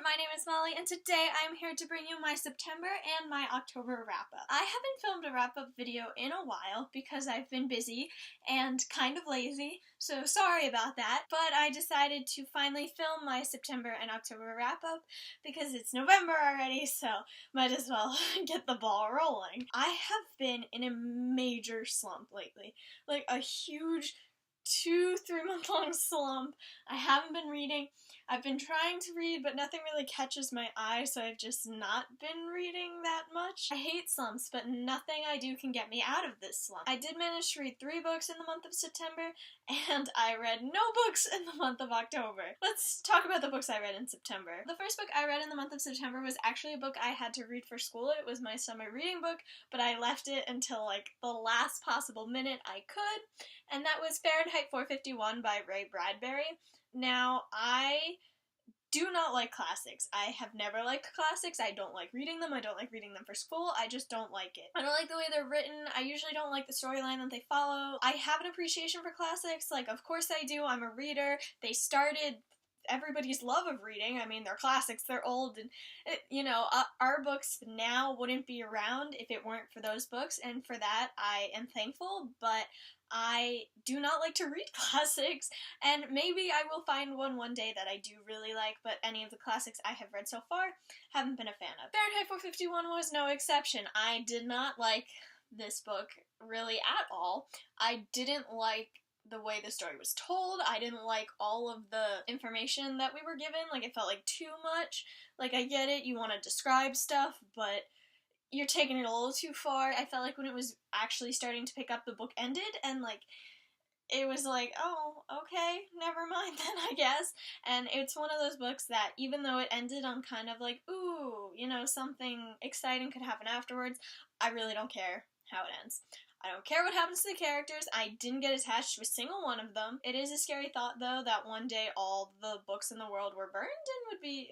my name is Molly, and today I'm here to bring you my September and my October wrap-up. I haven't filmed a wrap-up video in a while because I've been busy and kind of lazy, so sorry about that, but I decided to finally film my September and October wrap-up because it's November already, so might as well get the ball rolling. I have been in a major slump lately, like a huge 2-3 month long slump. I haven't been reading. I've been trying to read, but nothing really catches my eye, so I've just not been reading that much. I hate slumps, but nothing I do can get me out of this slump. I did manage to read 3 books in the month of September, and I read no books in the month of October. Let's talk about the books I read in September. The first book I read in the month of September was actually a book I had to read for school. It was my summer reading book, but I left it until like the last possible minute I could, and that was Fahrenheit 451 by Ray Bradbury. Now, I do not like classics. I have never liked classics. I don't like reading them. I don't like reading them for school. I just don't like it. I don't like the way they're written. I usually don't like the storyline that they follow. I have an appreciation for classics. Like, of course I do. I'm a reader. They started everybody's love of reading. I mean, they're classics, they're old, and, our books now wouldn't be around if it weren't for those books, and for that I am thankful, but I do not like to read classics, and maybe I will find one day that I do really like, but any of the classics I have read so far haven't been a fan of. Fahrenheit 451 was no exception. I did not like this book really at all. I didn't like the way the story was told. I didn't like all of the information that we were given. Like, it felt like too much. Like, I get it, you want to describe stuff, but you're taking it a little too far. I felt like when it was actually starting to pick up, the book ended, and it was like, oh, okay, never mind then, I guess. And it's one of those books that, even though it ended on kind of like, ooh, something exciting could happen afterwards, I really don't care how it ends. I don't care what happens to the characters. I didn't get attached to a single one of them. It is a scary thought, though, that one day all the books in the world were burned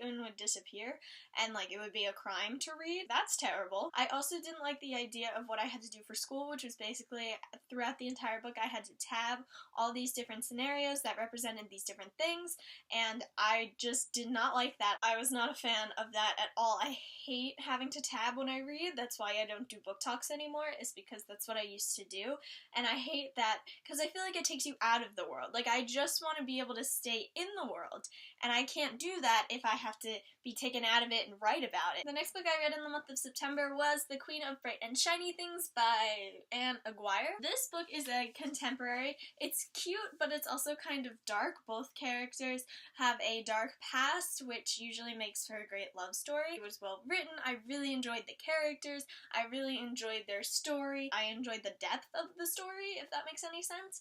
and would disappear, and it would be a crime to read. That's terrible. I also didn't like the idea of what I had to do for school, which was basically throughout the entire book I had to tab all these different scenarios that represented these different things, and I just did not like that. I was not a fan of that at all. I hate having to tab when I read. That's why I don't do book talks anymore, is because that's what I used to do, and I hate that because I feel like it takes you out of the world. Like, I just want to be able to stay in the world, and I can't do that if I have to be taken out of it and write about it. The next book I read in the month of September was The Queen of Bright and Shiny Things by Anne Aguirre. This book is a contemporary. It's cute, but it's also kind of dark. Both characters have a dark past, which usually makes for a great love story. It was well written. I really enjoyed the characters. I really enjoyed their story. I enjoyed the depth of the story, if that makes any sense.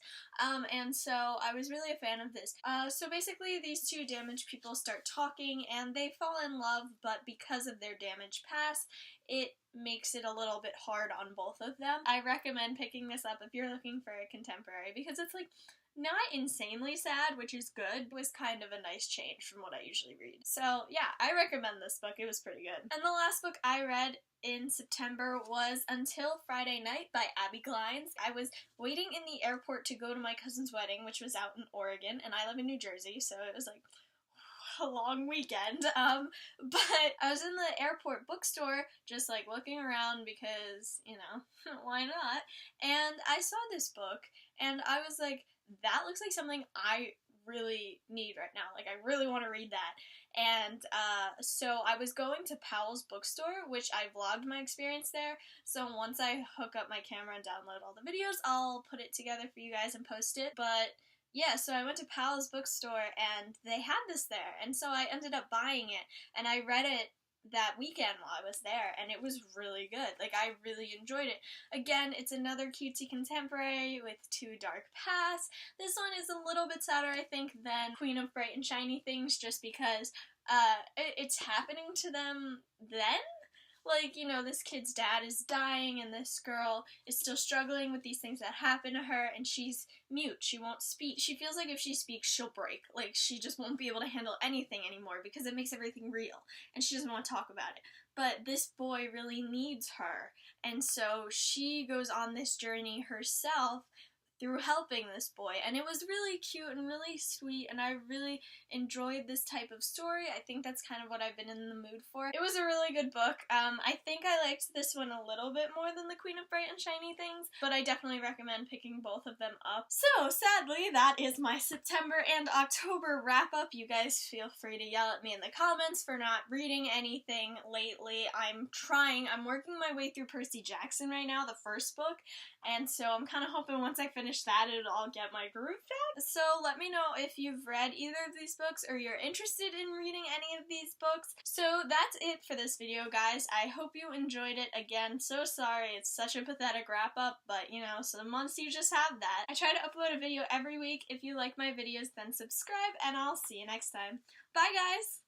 And so I was really a fan of this. So basically, these two damaged people start talking, and they fall in love, but because of their damaged past, it makes it a little bit hard on both of them. I recommend picking this up if you're looking for a contemporary, because it's not insanely sad, which is good. It was kind of a nice change from what I usually read. So yeah, I recommend this book. It was pretty good. And the last book I read in September was Until Friday Night by Abby Glines. I was waiting in the airport to go to my cousin's wedding, which was out in Oregon, and I live in New Jersey, so it was a long weekend, but I was in the airport bookstore just looking around because, why not, and I saw this book, and I was like, that looks like something I really need right now. I really want to read that. And so I was going to Powell's bookstore, which I vlogged my experience there, so once I hook up my camera and download all the videos, I'll put it together for you guys and post it. But yeah, so I went to Powell's bookstore, and they had this there, and so I ended up buying it, and I read it that weekend while I was there, and it was really good. I really enjoyed it. Again, it's another cutesy contemporary with 2 dark pasts. This one is a little bit sadder, I think, than Queen of Bright and Shiny Things, just because it's happening to them then. This kid's dad is dying, and this girl is still struggling with these things that happen to her, and she's mute. She won't speak. She feels like if she speaks, she'll break. She just won't be able to handle anything anymore because it makes everything real, and she doesn't want to talk about it. But this boy really needs her, and so she goes on this journey herself through helping this boy, and it was really cute and really sweet, and I really enjoyed this type of story. I think that's kind of what I've been in the mood for. It was a really good book. I think I liked this one a little bit more than the Queen of Bright and Shiny Things, but I definitely recommend picking both of them up. So, sadly, that is my September and October wrap-up. You guys feel free to yell at me in the comments for not reading anything lately. I'm working my way through Percy Jackson right now, the first book, and so I'm kind of hoping once I finish that it'll all get my groove back. So let me know if you've read either of these books or you're interested in reading any of these books. So that's it for this video, guys. I hope you enjoyed it. Again, so sorry it's such a pathetic wrap-up, but you know, some months you just have that. I try to upload a video every week. If you like my videos, then subscribe, and I'll see you next time. Bye, guys!